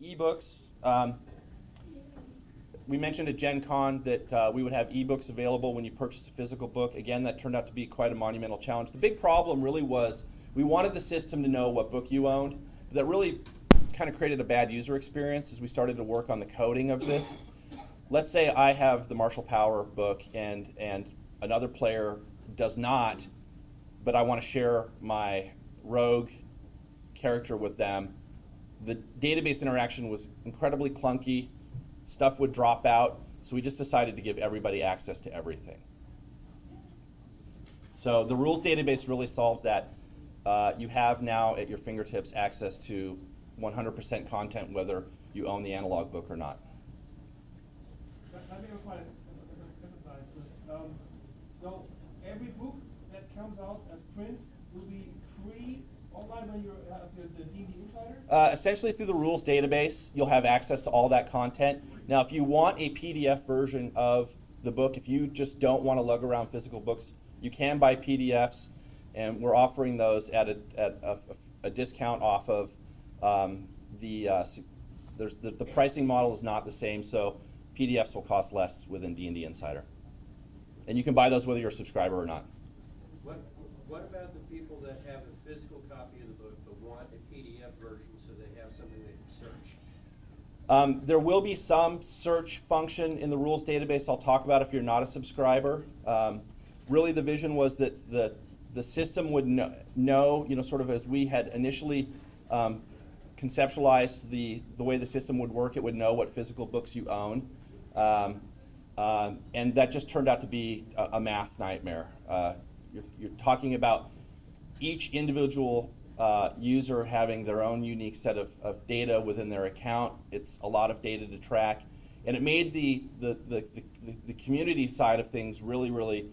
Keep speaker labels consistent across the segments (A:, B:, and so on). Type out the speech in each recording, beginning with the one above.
A: ebooks. We mentioned at Gen Con that we would have ebooks available when you purchase a physical book. Again, that turned out to be quite a monumental challenge. The big problem really was we wanted the system to know what book you owned. That really kind of created a bad user experience as we started to work on the coding of this. Let's say I have the Martial Power book and another player does not, but I want to share my rogue character with them. The database interaction was incredibly clunky. Stuff would drop out, so we just decided to give everybody access to everything. So the rules database really solves that. You have now at your fingertips access to 100% content, whether you own the analog book or not.
B: Let me emphasize this. So every book that comes out as print will be free online when you have the D&D Insider?
A: Essentially through the rules database, you'll have access to all that content. Now, if you want a PDF version of the book, if you just don't want to lug around physical books, you can buy PDFs, and we're offering those at a discount off of the pricing model is not the same, so PDFs will cost less within D&D Insider. And you can buy those whether you're a subscriber or not.
C: What about the people that have a physical copy of the book but want a PDF version so they have something they can search?
A: There will be some search function in the rules database I'll talk about if you're not a subscriber. Really the vision was that the system would know, sort of as we had initially conceptualized the way the system would work, it would know what physical books you own. And that just turned out to be a math nightmare. You're talking about each individual user having their own unique set of data within their account. It's a lot of data to track. And it made the community side of things really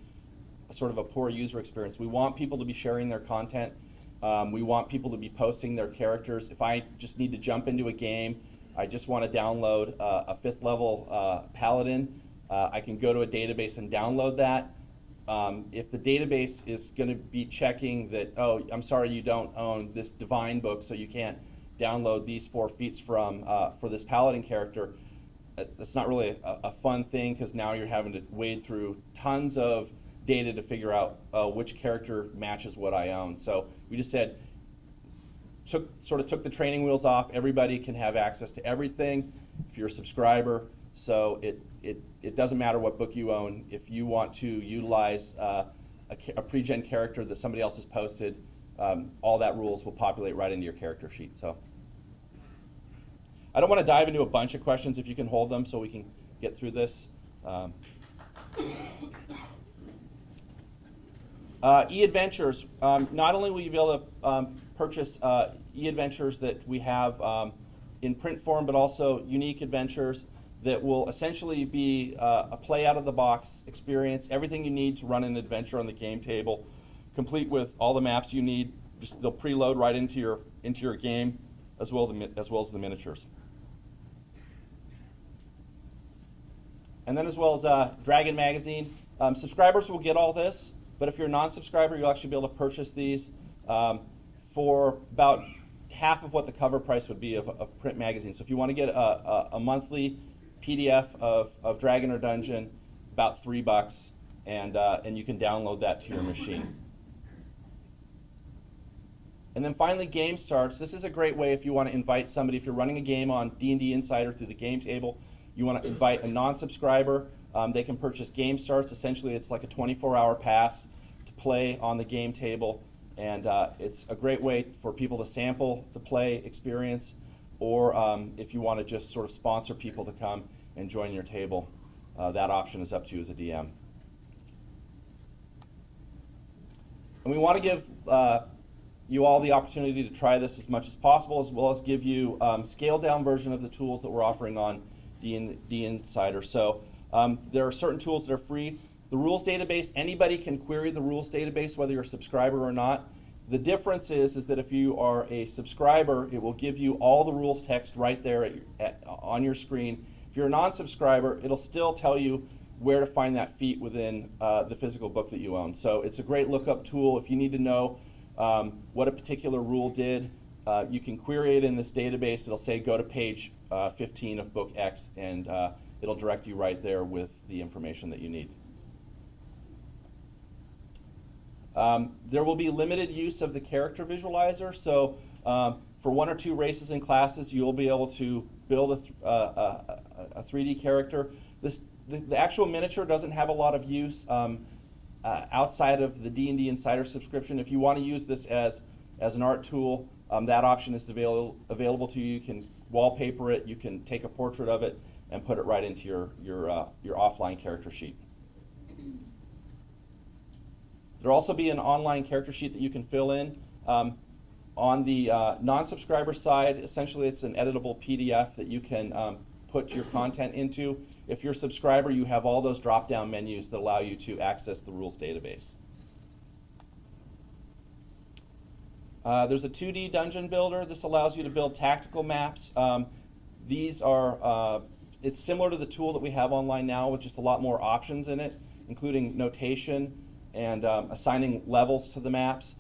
A: sort of a poor user experience. We want people to be sharing their content. We want people to be posting their characters. If I just need to jump into a game, I just want to download a 5th level paladin, I can go to a database and download that. If the database is going to be checking that, oh, I'm sorry you don't own this divine book, so you can't download these 4 feats from for this paladin character, that's not really a fun thing, because now you're having to wade through tons of data to figure out which character matches what I own. So we just said, sort of took the training wheels off. Everybody can have access to everything if you're a subscriber. So it doesn't matter what book you own. If you want to utilize a pre-gen character that somebody else has posted, all that rules will populate right into your character sheet. So I don't want to dive into a bunch of questions if you can hold them so we can get through this. E-Adventures. Not only will you be able to purchase E-Adventures that we have in print form, but also unique adventures that will essentially be a play out of the box experience, everything you need to run an adventure on the game table, complete with all the maps you need. Just they'll preload right into your game, as well as the miniatures. And then as well as Dragon Magazine. Subscribers will get all this, but if you're a non-subscriber, you'll actually be able to purchase these for about half of what the cover price would be of print magazine. So if you want to get a monthly PDF of Dragon or Dungeon, about $3, and you can download that to your machine. And then finally, Game Starts. This is a great way if you want to invite somebody. If you're running a game on D&D Insider through the game table, you want to invite a non-subscriber. They can purchase Game Starts. Essentially, it's like a 24-hour pass to play on the game table. And it's a great way for people to sample the play experience, or if you want to just sort of sponsor people to come and join your table, that option is up to you as a DM. And we want to give you all the opportunity to try this as much as possible, as well as give you scaled down version of the tools that we're offering on D&D Insider. So there are certain tools that are free. The rules database, anybody can query the rules database, whether you're a subscriber or not. The difference is that if you are a subscriber, it will give you all the rules text right there on your screen. If you're a non-subscriber, it'll still tell you where to find that feat within the physical book that you own. So it's a great lookup tool if you need to know what a particular rule did. You can query it in this database. It'll say go to page 15 of book X, and it'll direct you right there with the information that you need. There will be limited use of the character visualizer, so for 1 or 2 races and classes, you'll be able to build a 3D character. The actual miniature doesn't have a lot of use outside of the D&D Insider subscription. If you want to use this as an art tool, that option is available to you. You can wallpaper it, you can take a portrait of it, and put it right into your offline character sheet. There'll also be an online character sheet that you can fill in. On the non-subscriber side, essentially it's an editable PDF that you can put your content into. If you're a subscriber, you have all those drop-down menus that allow you to access the rules database. There's a 2D dungeon builder. This allows you to build tactical maps. These are, it's similar to the tool that we have online now with just a lot more options in it, including notation and assigning levels to the maps.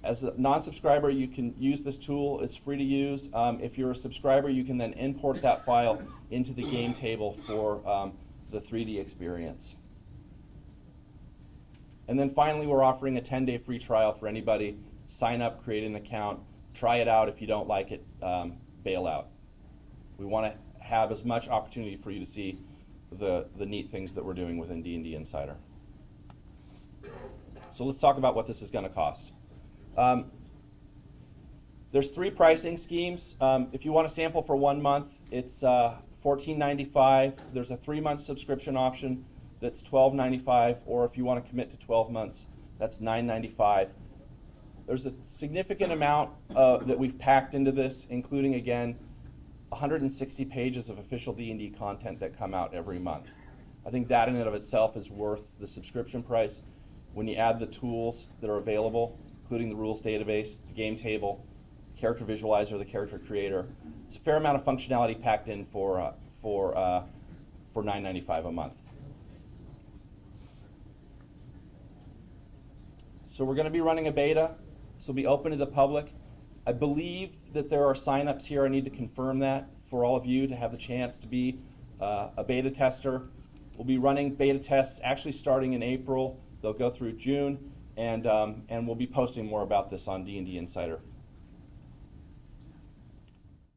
A: As a non-subscriber, you can use this tool. It's free to use. If you're a subscriber, you can then import that file into the game table for the 3D experience. And then finally, we're offering a 10-day free trial for anybody. Sign up, create an account, try it out. If you don't like it, bail out. We want to have as much opportunity for you to see the neat things that we're doing within D&D Insider. So let's talk about what this is going to cost. There's 3 pricing schemes. If you want to sample for 1 month, it's $14.95. There's a 3-month subscription option that's $12.95, or if you want to commit to 12 months, that's $9.95. There's a significant amount that we've packed into this, including, again, 160 pages of official D&D content that come out every month. I think that in and of itself is worth the subscription price. When you add the tools that are available, including the rules database, the game table, character visualizer, the character creator, it's a fair amount of functionality packed in for $9.95 a month. So we're going to be running a beta. This will be open to the public. I believe that there are signups here. I need to confirm that for all of you to have the chance to be a beta tester. We'll be running beta tests actually starting in April. They'll go through June, and we'll be posting more about this on D&D Insider.